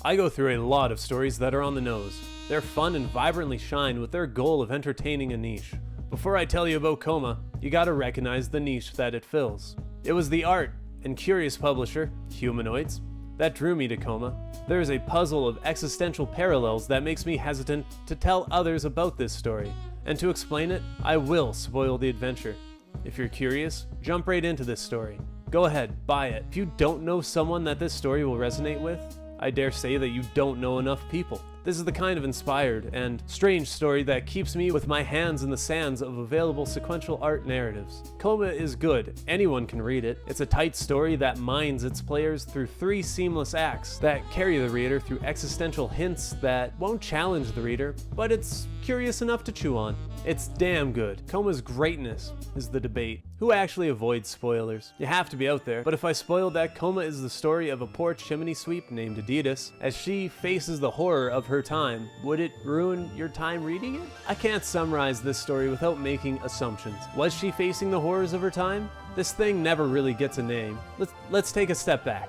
I go through a lot of stories that are on the nose. They're fun and vibrantly shine with their goal of entertaining a niche. Before I tell you about Koma, you gotta recognize the niche that it fills. It was the art and curious publisher, Humanoids, that drew me to Koma. There is a puzzle of existential parallels that makes me hesitant to tell others about this story, and to explain it, I will spoil the adventure. If you're curious, jump right into this story. Go ahead, buy it. If you don't know someone that this story will resonate with, I dare say that you don't know enough people. This is the kind of inspired and strange story that keeps me with my hands in the sands of available sequential art narratives. Koma is good, anyone can read it. It's a tight story that mines its players through 3 seamless acts that carry the reader through existential hints that won't challenge the reader, but it's curious enough to chew on. It's damn good. Koma's greatness is the debate. Who actually avoids spoilers? You have to be out there, but if I spoiled that Koma is the story of a poor chimney sweep named Adidas, as she faces the horror of her time, would it ruin your time reading it? I can't summarize this story without making assumptions. Was she facing the horrors of her time? This thing never really gets a name. Let's take a step back.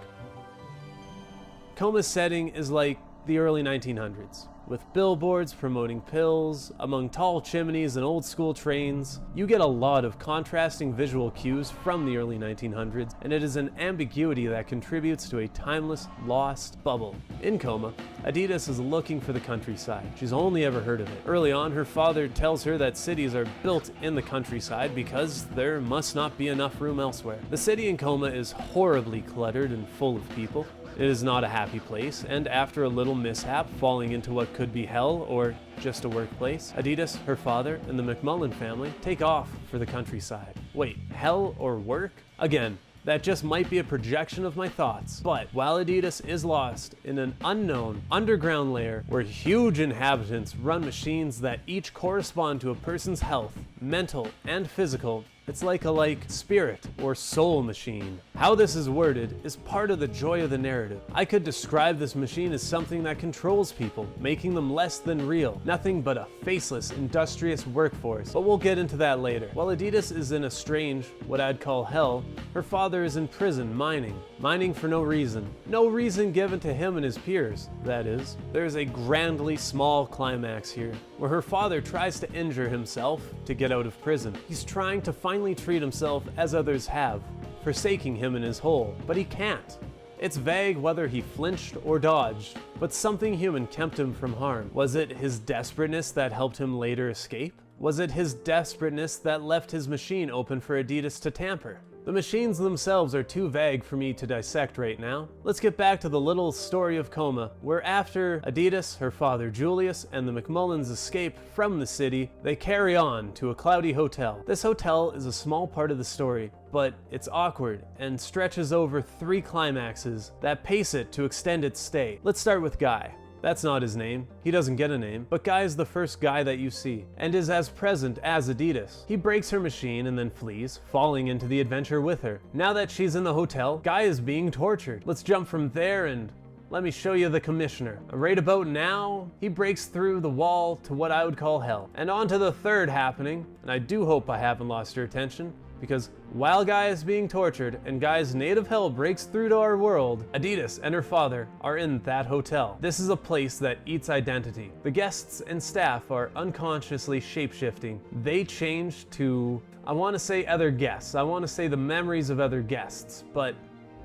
Koma's setting is like the early 1900s. With billboards promoting pills, among tall chimneys and old school trains, you get a lot of contrasting visual cues from the early 1900s, and it is an ambiguity that contributes to a timeless, lost bubble. In Koma, Adidas is looking for the countryside. She's only ever heard of it. Early on, her father tells her that cities are built in the countryside because there must not be enough room elsewhere. The city in Koma is horribly cluttered and full of people. It is not a happy place, and after a little mishap falling into what could be hell or just a workplace, Adidas, her father, and the McMullen family take off for the countryside. Wait, hell or work? Again, that just might be a projection of my thoughts. But while Adidas is lost in an unknown underground layer where huge inhabitants run machines that each correspond to a person's health, mental and physical, it's like a spirit or soul machine. How this is worded is part of the joy of the narrative. I could describe this machine as something that controls people, making them less than real, nothing but a faceless, industrious workforce, but we'll get into that later. While Adidas is in a strange, what I'd call hell, her father is in prison mining for no reason given to him and his peers, that is. There's a grandly small climax here, where her father tries to injure himself to get out of prison. He's trying to finally treat himself as others have, forsaking him in his hole, but he can't. It's vague whether he flinched or dodged, but something human kept him from harm. Was it his desperateness that helped him later escape? Was it his desperateness that left his machine open for Adidas to tamper? The machines themselves are too vague for me to dissect right now. Let's get back to the little story of Koma, where after Adidas, her father Julius, and the McMullens escape from the city, they carry on to a cloudy hotel. This hotel is a small part of the story, but it's awkward and stretches over 3 climaxes that pace it to extend its stay. Let's start with Guy. That's not his name. He doesn't get a name, but Guy is the first guy that you see, and is as present as Adidas. He breaks her machine and then flees, falling into the adventure with her. Now that she's in the hotel, Guy is being tortured. Let's jump from there and let me show you the commissioner. Right about now, he breaks through the wall to what I would call hell. And on to the third happening, and I do hope I haven't lost your attention, because while Guy is being tortured and Guy's native hell breaks through to our world, Adidas and her father are in that hotel. This is a place that eats identity. The guests and staff are unconsciously shape-shifting. They change to, I want to say other guests. I want to say the memories of other guests, but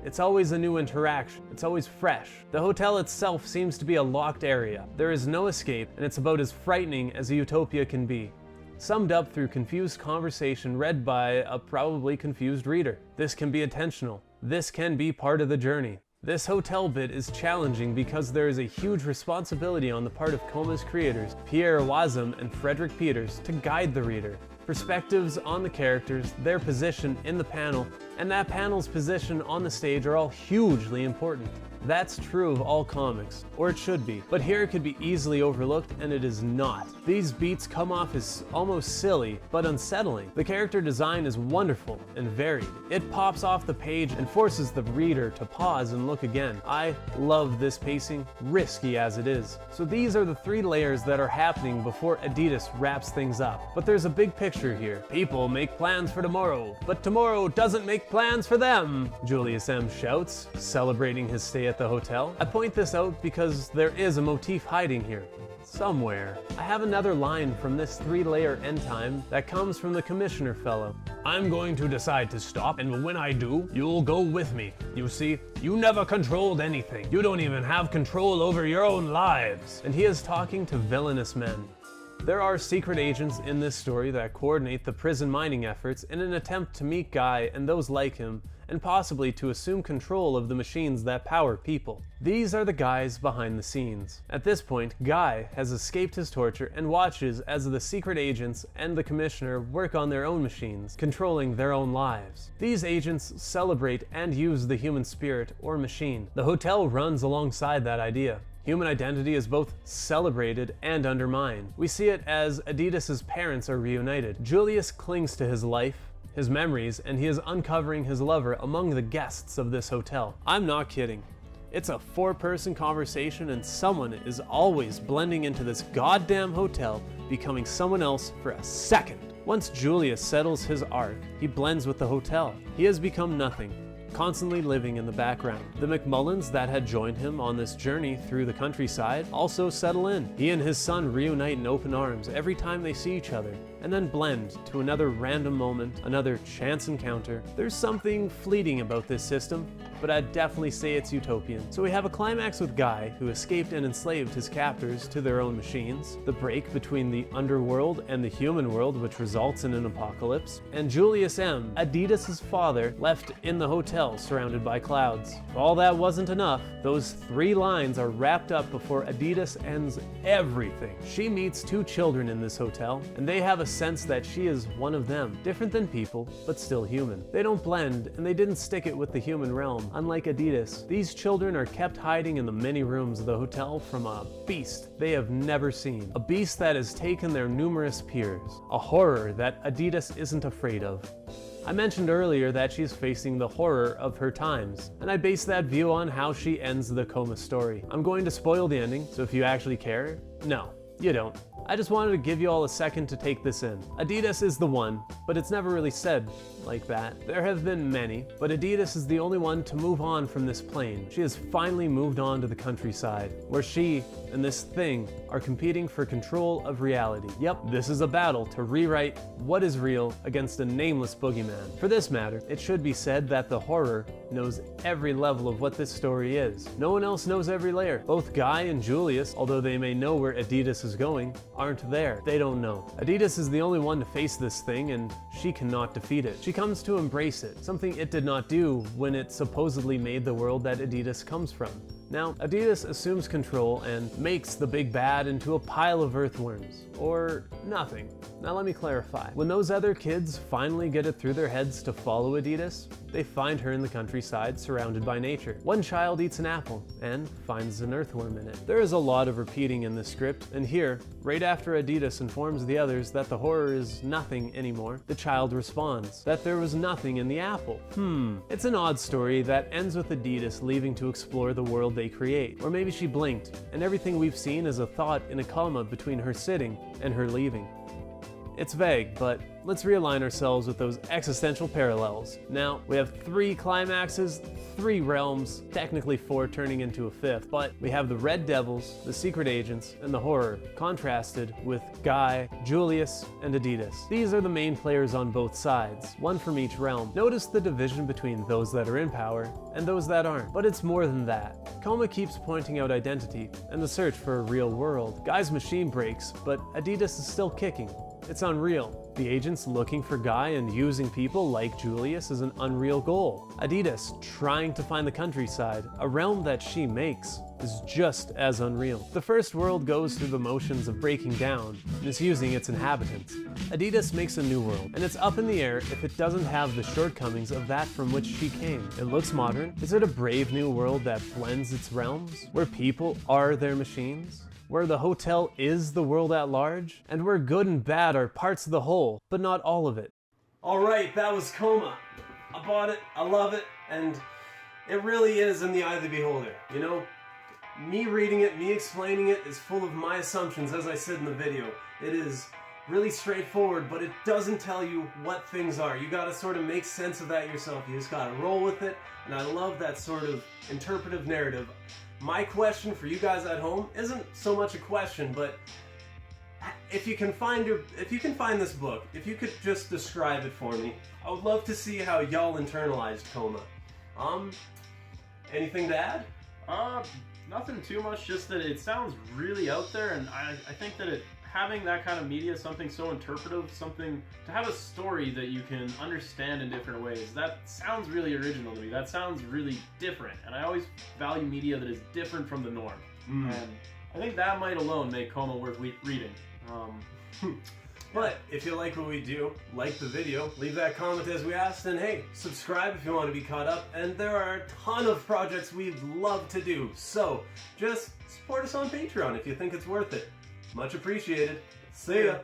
it's always a new interaction. It's always fresh. The hotel itself seems to be a locked area. There is no escape, and it's about as frightening as a utopia can be. Summed up through confused conversation read by a probably confused reader. This can be intentional. This can be part of the journey. This hotel bit is challenging because there is a huge responsibility on the part of Koma's creators, Pierre Wazam and Frederick Peters, to guide the reader. Perspectives on the characters, their position in the panel, and that panel's position on the stage are all hugely important. That's true of all comics, or it should be, but here it could be easily overlooked, and it is not. These beats come off as almost silly, but unsettling. The character design is wonderful and varied. It pops off the page and forces the reader to pause and look again. I love this pacing, risky as it is. So these are the 3 layers that are happening before Adidas wraps things up. But there's a big picture here. People make plans for tomorrow, but tomorrow doesn't make plans for them, Julius M. shouts, celebrating his stay at at the hotel. I point this out because there is a motif hiding here. Somewhere. I have another line from this 3-layer end time that comes from the commissioner fellow. I'm going to decide to stop, and when I do, you'll go with me. You see, you never controlled anything. You don't even have control over your own lives. And he is talking to villainous men. There are secret agents in this story that coordinate the prison mining efforts in an attempt to meet Guy and those like him, and possibly to assume control of the machines that power people. These are the guys behind the scenes. At this point, Guy has escaped his torture and watches as the secret agents and the commissioner work on their own machines, controlling their own lives. These agents celebrate and use the human spirit or machine. The hotel runs alongside that idea. Human identity is both celebrated and undermined. We see it as Adidas's parents are reunited. Julius clings to his life, his memories, and he is uncovering his lover among the guests of this hotel. I'm not kidding. It's a 4-person conversation and someone is always blending into this goddamn hotel, becoming someone else for a second. Once Julius settles his arc, he blends with the hotel. He has become nothing, constantly living in the background. The McMullins that had joined him on this journey through the countryside also settle in. He and his son reunite in open arms every time they see each other, and then blend to another random moment, another chance encounter. There's something fleeting about this system, but I'd definitely say it's utopian. So we have a climax with Guy, who escaped and enslaved his captors to their own machines, the break between the underworld and the human world, which results in an apocalypse, and Julius M., Adidas's father, left in the hotel surrounded by clouds. If all that wasn't enough, those 3 lines are wrapped up before Adidas ends everything. She meets 2 children in this hotel, and they have a sense that she is one of them, different than people, but still human. They don't blend, and they didn't stick it with the human realm. Unlike Adidas, these children are kept hiding in the many rooms of the hotel from a beast they have never seen. A beast that has taken their numerous peers. A horror that Adidas isn't afraid of. I mentioned earlier that she's facing the horror of her times, and I base that view on how she ends the Koma story. I'm going to spoil the ending, so if you actually care, no, you don't. I just wanted to give you all a second to take this in. Adidas is the one, but it's never really said like that. There have been many, but Adidas is the only one to move on from this plane. She has finally moved on to the countryside, where she and this thing are competing for control of reality. Yep, this is a battle to rewrite what is real against a nameless boogeyman. For this matter, it should be said that the horror knows every level of what this story is. No one else knows every layer. Both Guy and Julius, although they may know where Adidas is going, aren't there. They don't know. Adidas is the only one to face this thing, and she cannot defeat it. She comes to embrace it, something it did not do when it supposedly made the world that Adidas comes from. Now, Adidas assumes control and makes the big bad into a pile of earthworms, or nothing. Now let me clarify. When those other kids finally get it through their heads to follow Adidas, they find her in the countryside surrounded by nature. One child eats an apple and finds an earthworm in it. There is a lot of repeating in this script, and here, right after Adidas informs the others that the horror is nothing anymore, the child responds that there was nothing in the apple. It's an odd story that ends with Adidas leaving to explore the world they create. Or maybe she blinked, and everything we've seen is a thought in a comma between her sitting and her leaving. It's vague, but let's realign ourselves with those existential parallels. Now, we have 3 climaxes, 3 realms, technically 4 turning into a 5th, but we have the Red Devils, the secret agents, and the horror, contrasted with Guy, Julius, and Adidas. These are the main players on both sides, one from each realm. Notice the division between those that are in power and those that aren't, but it's more than that. Koma keeps pointing out identity and the search for a real world. Guy's machine breaks, but Adidas is still kicking. It's unreal. The agents looking for Guy and using people like Julius is an unreal goal. Adidas trying to find the countryside, a realm that she makes, is just as unreal. The first world goes through the motions of breaking down, misusing its inhabitants. Adidas makes a new world, and it's up in the air if it doesn't have the shortcomings of that from which she came. It looks modern. Is it a brave new world that blends its realms, where people are their machines? Where the hotel is the world at large, and where good and bad are parts of the whole, but not all of it. Alright, that was Koma. I bought it, I love it, and it really is in the eye of the beholder. You know, me reading it, me explaining it is full of my assumptions, as I said in the video. It is really straightforward, but it doesn't tell you what things are. You gotta sort of make sense of that yourself. You just gotta roll with it, and I love that sort of interpretive narrative. My question for you guys at home isn't so much a question, but if you can find this book, if you could just describe it for me, I would love to see how y'all internalized Koma. Anything to add? Nothing too much, just that it sounds really out there, and I think that having that kind of media, something so interpretive, something to have a story that you can understand in different ways, that sounds really original to me. That sounds really different, and I always value media that is different from the norm. And I think that might alone make Koma worth reading. But if you like what we do, like the video, leave that comment as we asked, and hey, subscribe if you want to be caught up, and there are a ton of projects we'd love to do, so just support us on Patreon if you think it's worth it. Much appreciated. See ya!